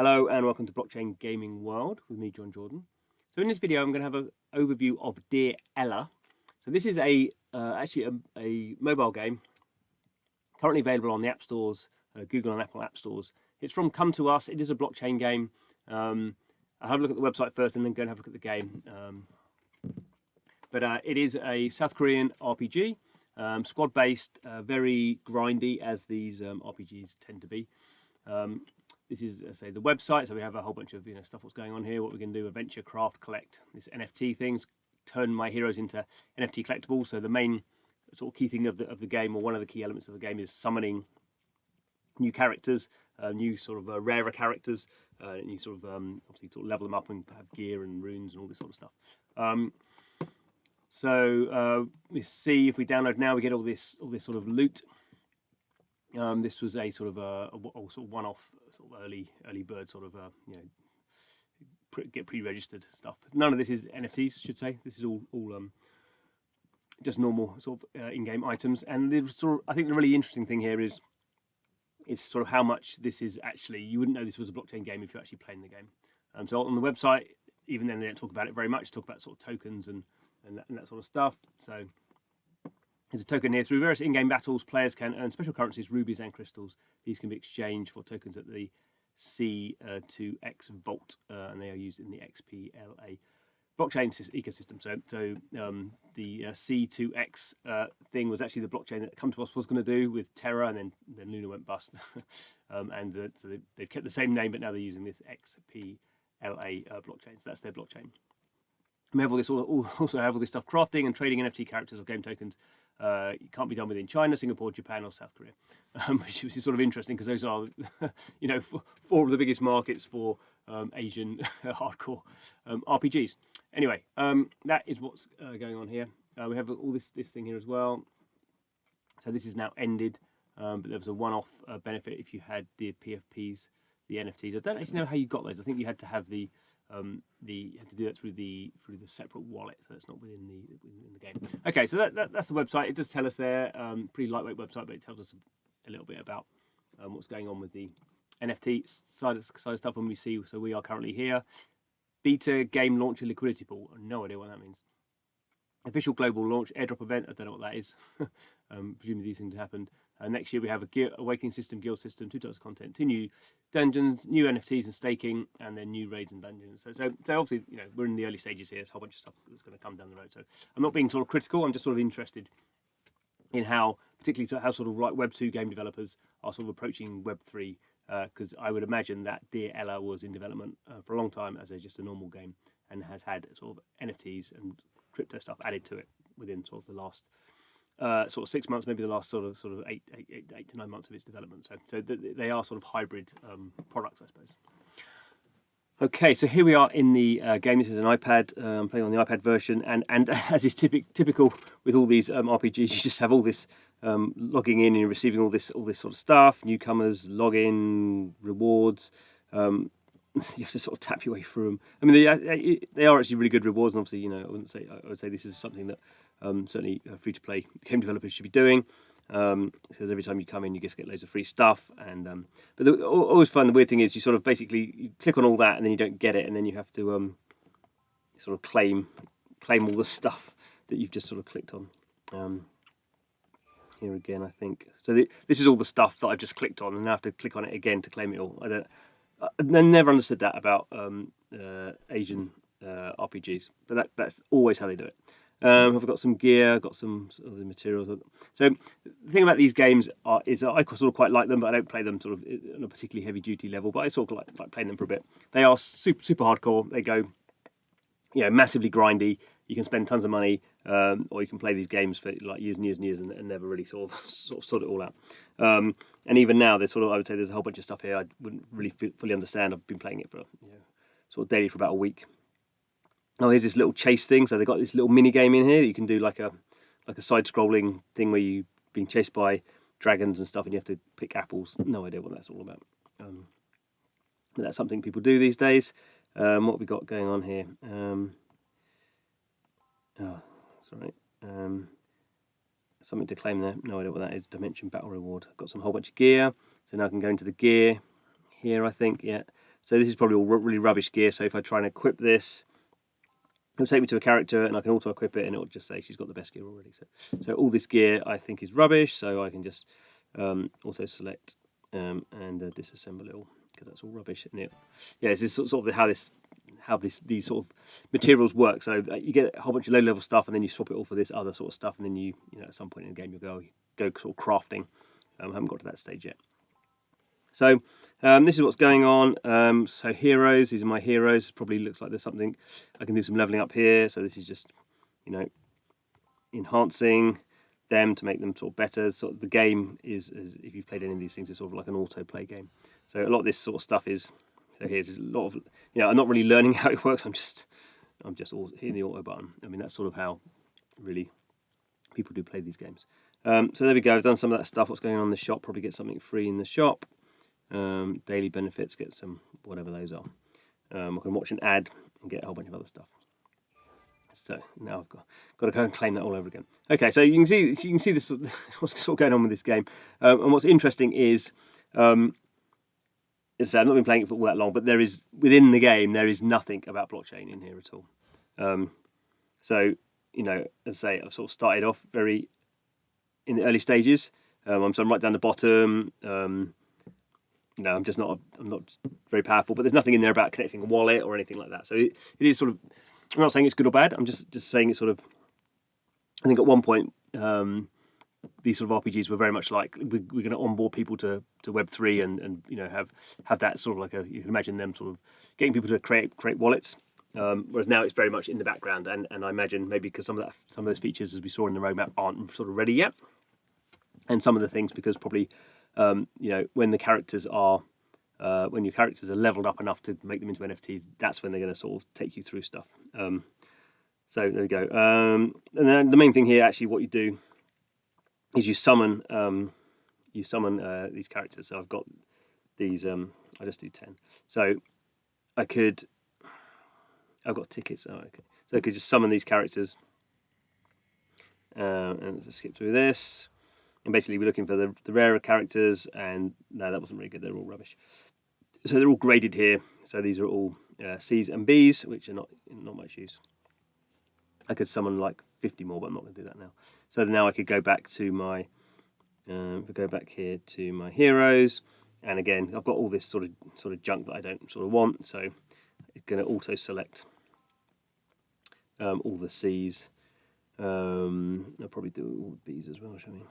Hello and welcome to Blockchain Gaming World with me, John Jordan. So in this video, I'm going to have an overview of Dear Ella. So this is actually a mobile game currently available on the App Stores, Google and Apple App Stores. It's from Come To Us. It is a blockchain game. I'll have a look at the website first and then go and have a look at the game. But it is a South Korean RPG, squad-based, very grindy as these RPGs tend to be. This is, say, the website. So we have a whole bunch of stuff what's going on here. What we're going to do: adventure, craft, collect. This NFT things, turn my heroes into NFT collectibles. So the main sort of key thing of the game, or one of the key elements of the game, is summoning new characters, new sort of rarer characters, and you sort of obviously sort of level them up and have gear and runes and all this sort of stuff. We see if we download now, we get all this sort of loot. This was a sort of one-off sort of early bird sort of get pre-registered stuff. None of this is NFTs, I should say. This is all just normal sort of in-game items. And I think the really interesting thing here is sort of how much this is actually. You wouldn't know this was a blockchain game if you're actually playing the game. So on the website, even then they don't talk about it very much. They talk about sort of tokens and that sort of stuff. So there's a token here. Through various in-game battles, players can earn special currencies, rubies and crystals. These can be exchanged for tokens at the C2X Vault, and they are used in the XPLA blockchain ecosystem. So the C2X thing was actually the blockchain that Come To Us was going to do with Terra, and then Luna went bust. So they've kept the same name, but now they're using this XPLA blockchain. So that's their blockchain. We have also have all this stuff: crafting and trading NFT characters or game tokens. It can't be done within China, Singapore, Japan, or South Korea, which is sort of interesting because those are, four of the biggest markets for Asian hardcore RPGs. Anyway, that is what's going on here. We have all this thing here as well. So this is now ended, but there was a one-off benefit if you had the PFPs, the NFTs. I don't actually know how you got those. I think you had to have you had to do that through the separate wallet, so it's not within the game. Okay, so that's the website. It does tell us there, pretty lightweight website, but it tells us a little bit about what's going on with the NFT side of stuff. When we see, so we are currently here. Beta game launcher liquidity pool. No idea what that means. Official global launch airdrop event. I don't know what that is. Presumably these things happened. Next year we have a Awakening system, guild system, 2 types of content, 2 new dungeons, new NFTs and staking, and then new raids and dungeons. So obviously we're in the early stages here. There's a whole bunch of stuff that's going to come down the road. So I'm not being sort of critical. I'm just sort of interested in how, particularly how sort of like Web 2 game developers are sort of approaching Web 3. Because I would imagine that Dear Ella was in development for a long time as just a normal game, and has had sort of NFTs and crypto stuff added to it within sort of the last sort of 6 months, maybe the last sort of 8 to 9 months of its development. So they are sort of hybrid products, I suppose. Okay, so here we are in the game. This is an iPad. I'm playing on the iPad version, and as is typical with all these RPGs, you just have all this logging in and receiving all this sort of stuff. Newcomers, login, rewards. You have to sort of tap your way through them. I mean, they are actually really good rewards, and obviously, I would say this is something that certainly free-to-play game developers should be doing. Because every time you come in, you just get loads of free stuff. And but always fun. The weird thing is, you sort of basically you click on all that, and then you don't get it, and then you have to sort of claim all the stuff that you've just sort of clicked on. Here again, I think. So this is all the stuff that I've just clicked on, and I have to click on it again to claim it all. I never understood that about Asian RPGs, but that's always how they do it. I've got some gear, I've got some of the materials. So the thing about these games is I sort of quite like them, but I don't play them sort of on a particularly heavy duty level. But I sort of like playing them for a bit. They are super hardcore. They go, massively grindy. You can spend tons of money, or you can play these games for like years and years and years and never really sort of sort it all out. And even now, I would say there's a whole bunch of stuff here I wouldn't really fully understand. I've been playing it for sort of daily for about a week. Oh, here's this little chase thing. So they've got this little mini game in here. You can do like a side-scrolling thing where you're being chased by dragons and stuff, and you have to pick apples. No idea what that's all about. But that's something people do these days. What have we got going on here? Sorry. Something to claim there. No idea what that is. Dimension Battle Reward. I've got some whole bunch of gear. So now I can go into the gear here, I think. Yeah. So this is probably all really rubbish gear. So if I try and equip this, it'll take me to a character, and I can auto equip it, and it'll just say she's got the best gear already. So all this gear I think is rubbish. So I can just auto select and disassemble it all, because that's all rubbish. And yeah, it's this sort of how these sort of materials work. So you get a whole bunch of low level stuff, and then you swap it all for this other sort of stuff, and then you know at some point in the game you'll go sort of crafting. I haven't got to that stage yet. So this is what's going on. So heroes, these are my heroes. Probably looks like there's something I can do some leveling up here. So this is just, you know, enhancing them to make them sort of better. Sort of the game is if you've played any of these things, it's sort of like an auto play game. So a lot of this sort of stuff is. So here's a lot of, you know, I'm not really learning how it works. I'm just hitting the auto button. I mean, that's sort of how really people do play these games. So there we go. I've done some of that stuff. What's going on in the shop? Probably get something free in the shop. Daily benefits, get some whatever those are. I can watch an ad and get a whole bunch of other stuff. So now I've got to go and claim that all over again. Okay, so you can see this what's sort of going on with this game. And what's interesting is. I've not been playing it for all that long, but there is within the game there is nothing about blockchain in here at all. So you know, as I say, I've sort of started off very in the early stages. So I'm right down the bottom. No, I'm not very powerful, but there's nothing in there about connecting a wallet or anything like that. So it is sort of. I'm not saying it's good or bad. I'm just saying it's sort of. I think at one point. These sort of RPGs were very much like we're going to onboard people to Web3 and you know have that sort of like you can imagine them sort of getting people to create wallets, whereas now it's very much in the background, and I imagine maybe because some of those features as we saw in the roadmap aren't sort of ready yet, and some of the things because probably you know when your characters are leveled up enough to make them into NFTs, that's when they're going to sort of take you through stuff. So there we go. And then the main thing here, actually, what you do is you summon these characters. So I've got these. I'll just do 10. So I've got tickets. Oh, okay. So I could just summon these characters, and let's skip through this. And basically, we're looking for the rarer characters. And no, that wasn't really good. They're all rubbish. So they're all graded here. So these are all C's and B's, which are not much use. I could summon like 50 more, but I'm not going to do that now. So now I could go back to my, if I go back here to my heroes, and again I've got all this sort of junk that I don't sort of want. So it's going to auto select all the C's. I'll probably do all the B's as well, shall we?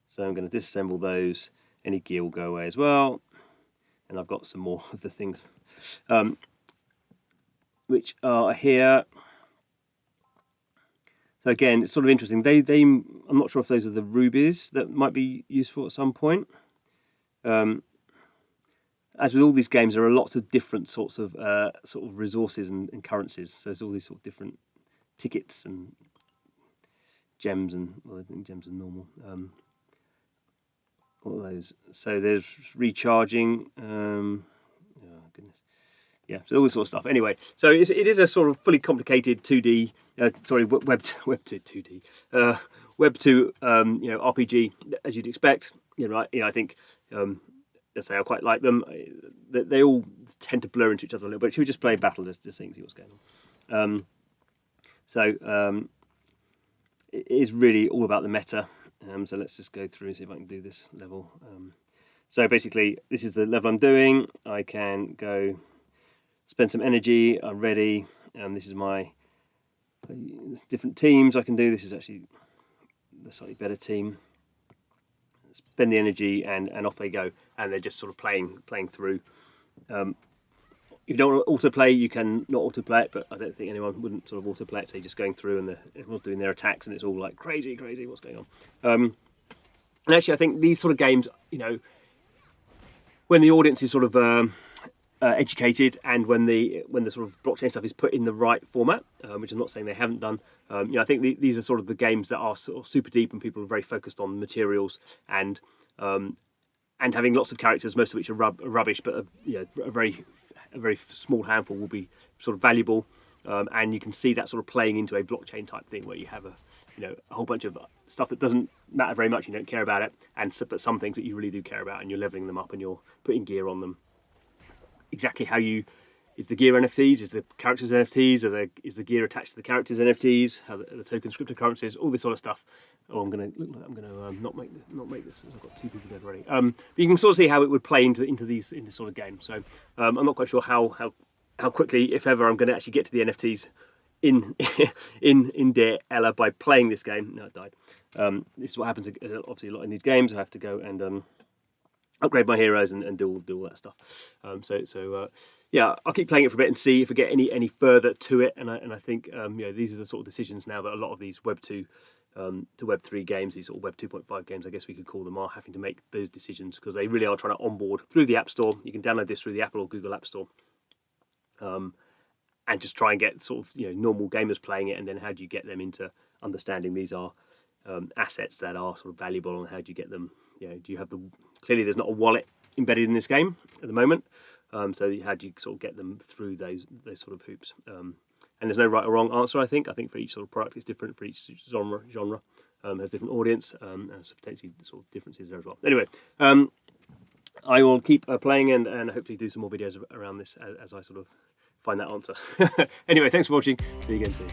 So I'm going to disassemble those. Any gear will go away as well, and I've got some more of the things, which are here. So again, it's sort of interesting. I'm not sure if those are the rubies that might be useful at some point. As with all these games, there are lots of different sorts of resources and currencies. So there's all these sort of different tickets and gems, and well, I think gems are normal. All of those. So there's recharging. Oh goodness. Yeah, so all this sort of stuff. Anyway, so it is a sort of fully complicated 2D, Web 2D, Web 2, RPG as you'd expect. I think, let's say I quite like them. They all tend to blur into each other a little bit. Should we just play battle just to see what's going on? It is really all about the meta. So let's just go through and see if I can do this level. So basically, this is the level I'm doing. I can go. Spend some energy. I'm ready. This is my different teams I can do. This is actually the slightly better team. Spend the energy and off they go. And they're just sort of playing through. If you don't want to autoplay, you can not autoplay it, but I don't think anyone wouldn't sort of autoplay it. So you're just going through and everyone's doing their attacks and it's all like crazy, what's going on. And actually I think these sort of games, when the audience is sort of educated, and when the sort of blockchain stuff is put in the right format, which I'm not saying they haven't done. I think these are sort of the games that are sort of super deep, and people are very focused on materials and having lots of characters, most of which are rubbish, but a very small handful will be sort of valuable, and you can see that sort of playing into a blockchain type thing where you have a whole bunch of stuff that doesn't matter very much, you don't care about it, but some things that you really do care about, and you're leveling them up and you're putting gear on them. exactly how you. Is the gear NFTs? Is the characters NFTs? Is the gear attached to the characters NFTs? How the tokens cryptocurrencies? All this sort of stuff. Oh, I'm gonna not make this. I've got 2 people dead already. But you can sort of see how it would play into this sort of game. So I'm not quite sure how quickly, if ever, I'm going to actually get to the NFTs in in Dear Ella by playing this game. No, it died. This is what happens obviously a lot in these games. I have to go and upgrade my heroes and do all that stuff. Yeah, I'll keep playing it for a bit and see if I get any further to it. And I think these are the sort of decisions now that a lot of these Web 2 to Web 3 games, these sort of Web 2.5 games, I guess we could call them, are having to make those decisions because they really are trying to onboard through the App Store. You can download this through the Apple or Google App Store, and just try and get sort of normal gamers playing it. And then how do you get them into understanding these are assets that are sort of valuable, and how do you get them? Do you have clearly there's not a wallet embedded in this game at the moment. So how do you sort of get them through those sort of hoops? And there's no right or wrong answer. I think for each sort of product it's different. For each genre has different audience, and so potentially sort of differences there as well. Anyway, I will keep playing and hopefully do some more videos around this as I sort of find that answer. Anyway, thanks for watching. See you again soon.